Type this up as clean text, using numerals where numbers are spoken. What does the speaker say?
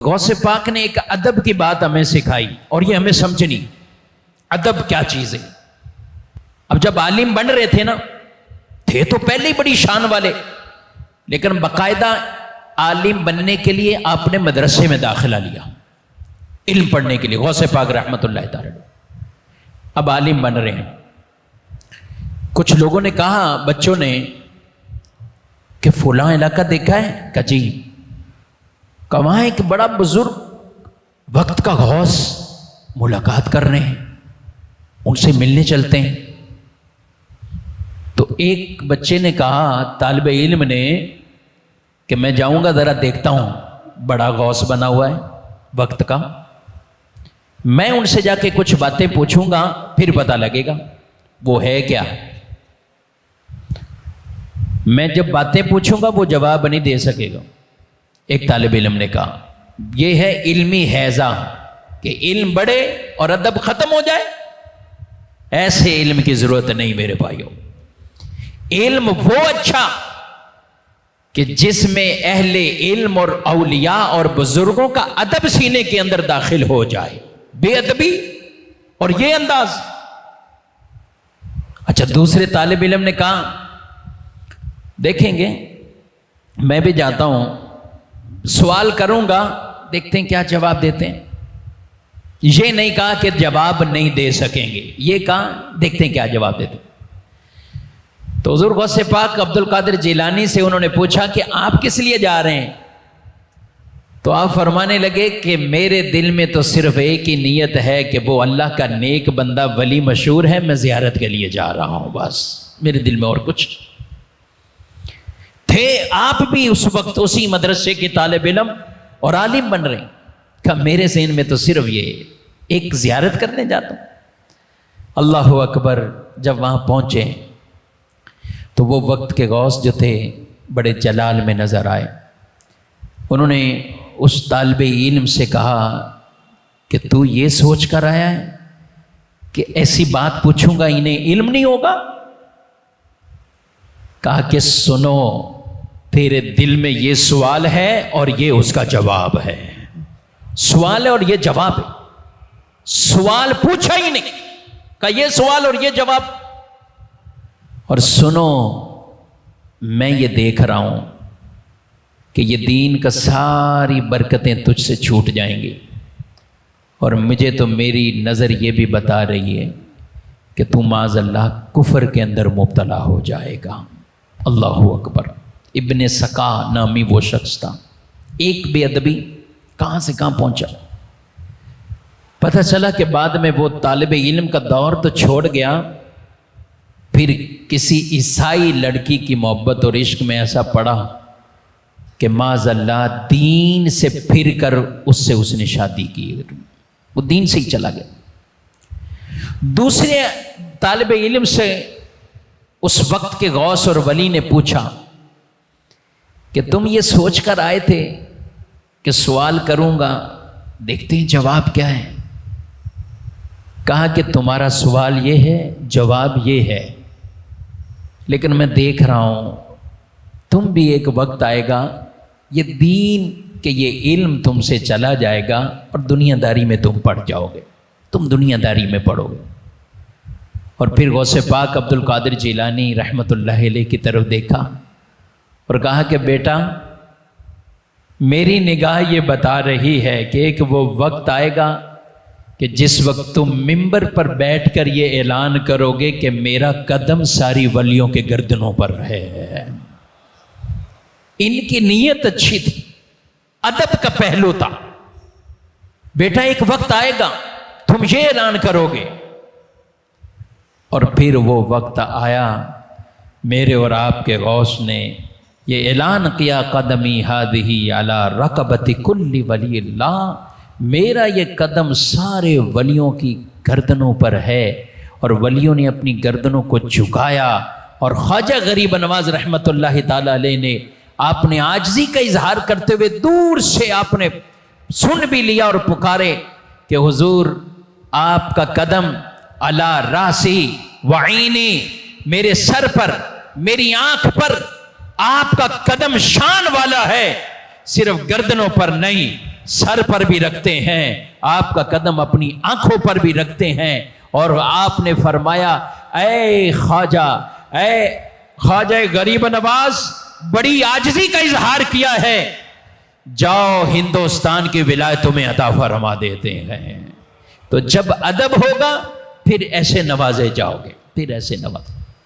غوث پاک نے ایک ادب کی بات ہمیں سکھائی اور یہ ہمیں سمجھنی، ادب کیا چیز ہے۔ اب جب عالم بن رہے تھے نا، تھے تو پہلے ہی بڑی شان والے، لیکن باقاعدہ عالم بننے کے لیے آپ نے مدرسے میں داخلہ لیا علم پڑھنے کے لیے۔ غوث پاک رحمۃ اللہ تعالی اب عالم بن رہے ہیں۔ کچھ لوگوں نے کہا، بچوں نے، کہ فلاں علاقہ دیکھا ہے؟ کہ جی۔ کہ وہاں ایک بڑا بزرگ وقت کا غوث ملاقات کر رہے ہیں، ان سے ملنے چلتے ہیں۔ تو ایک بچے نے کہا، طالب علم نے، کہ میں جاؤں گا، ذرا دیکھتا ہوں، بڑا غوث بنا ہوا ہے وقت کا، میں ان سے جا کے کچھ باتیں پوچھوں گا، پھر پتہ لگے گا وہ ہے کیا۔ میں جب باتیں پوچھوں گا وہ جواب نہیں دے سکے گا۔ ایک طالب علم نے کہا، یہ ہے علمی حیضہ، کہ علم بڑھے اور ادب ختم ہو جائے، ایسے علم کی ضرورت نہیں میرے بھائیوں۔ علم وہ اچھا کہ جس میں اہل علم اور اولیاء اور بزرگوں کا ادب سینے کے اندر داخل ہو جائے، بے ادبی اور یہ انداز۔ اچھا، دوسرے طالب علم نے کہا، دیکھیں گے، میں بھی جاتا ہوں، سوال کروں گا، دیکھتے ہیں کیا جواب دیتے ہیں۔ یہ نہیں کہا کہ جواب نہیں دے سکیں گے، یہ کہا دیکھتے ہیں کیا جواب دیتے ہیں۔ تو حضور غوث پاک عبد القادر جیلانی سے انہوں نے پوچھا کہ آپ کس لیے جا رہے ہیں؟ تو آپ فرمانے لگے کہ میرے دل میں تو صرف ایک ہی نیت ہے کہ وہ اللہ کا نیک بندہ ولی مشہور ہے، میں زیارت کے لیے جا رہا ہوں، بس میرے دل میں اور کچھ تھے۔ آپ بھی اس وقت اسی مدرسے کے طالب علم اور عالم بن رہے ہیں، کہ میرے ذہن میں تو صرف یہ ایک زیارت کرنے جاتا ہوں۔ اللہ اکبر۔ جب وہاں پہنچے تو وہ وقت کے غوث جو تھے بڑے جلال میں نظر آئے۔ انہوں نے اس طالب علم سے کہا کہ تو یہ سوچ کر آیا ہے کہ ایسی بات پوچھوں گا انہیں علم نہیں ہوگا؟ کہا کہ سنو، تیرے دل میں یہ سوال ہے اور یہ اس کا جواب ہے۔ سوال ہے اور یہ جواب ہے، سوال پوچھا ہی نہیں، کہا یہ سوال اور یہ جواب۔ اور سنو، میں یہ دیکھ رہا ہوں کہ یہ دین کا ساری برکتیں تجھ سے چھوٹ جائیں گی، اور مجھے تو میری نظر یہ بھی بتا رہی ہے کہ تو معاذ اللہ کفر کے اندر مبتلا ہو جائے گا۔ اللہ اکبر۔ ابن سقا نامی وہ شخص تھا، ایک بے ادبی کہاں سے کہاں پہنچا۔ پتہ چلا کہ بعد میں وہ طالب علم کا دور تو چھوڑ گیا، پھر کسی عیسائی لڑکی کی محبت اور عشق میں ایسا پڑا کہ معاذ اللہ دین سے پھر کر اس نے شادی کی، وہ دین سے ہی چلا گیا۔ دوسرے طالب علم سے اس وقت کے غوث اور ولی نے پوچھا کہ تم یہ سوچ کر آئے تھے کہ سوال کروں گا، دیکھتے ہیں جواب کیا ہے۔ کہا کہ تمہارا سوال یہ ہے، جواب یہ ہے، لیکن میں دیکھ رہا ہوں تم بھی ایک وقت آئے گا، یہ دین کہ یہ علم تم سے چلا جائے گا اور دنیا داری میں تم پڑ جاؤ گے، تم دنیا داری میں پڑو گے۔ اور پھر غوث پاک عبد القادر جیلانی رحمۃ اللہ علیہ کی طرف دیکھا اور کہا کہ بیٹا، میری نگاہ یہ بتا رہی ہے کہ ایک وہ وقت آئے گا کہ جس وقت تم ممبر پر بیٹھ کر یہ اعلان کرو گے کہ میرا قدم ساری ولیوں کے گردنوں پر ہے۔ ان کی نیت اچھی تھی، ادب کا پہلو تھا۔ بیٹا ایک وقت آئے گا تم یہ اعلان کرو گے، اور پھر وہ وقت آیا، میرے اور آپ کے غوث نے یہ اعلان کیا، قدمی ہذہ علی رقبۃ کل ولی اللہ، میرا یہ قدم سارے ولیوں کی گردنوں پر ہے۔ اور ولیوں نے اپنی گردنوں کو جھکایا، اور خواجہ غریب نواز رحمۃ اللہ تعالی علیہ نے آپ نے عاجزی کا اظہار کرتے ہوئے دور سے آپ نے سن بھی لیا اور پکارے کہ حضور، آپ کا قدم علی راسی وعینی، میرے سر پر، میری آنکھ پر آپ کا قدم شان والا ہے، صرف گردنوں پر نہیں۔ سر پر بھی رکھتے ہیں، آپ کا قدم اپنی آنکھوں پر بھی رکھتے ہیں، اور آپ نے فرمایا اے خواجہ، اے خواجہ غریب نواز، بڑی عاجزی کا اظہار کیا ہے، جاؤ ہندوستان کی ولایت تمہیں عطا فرما دیتے ہیں۔ تو جب ادب ہوگا پھر ایسے نوازے جاؤ گے، پھر ایسے نواز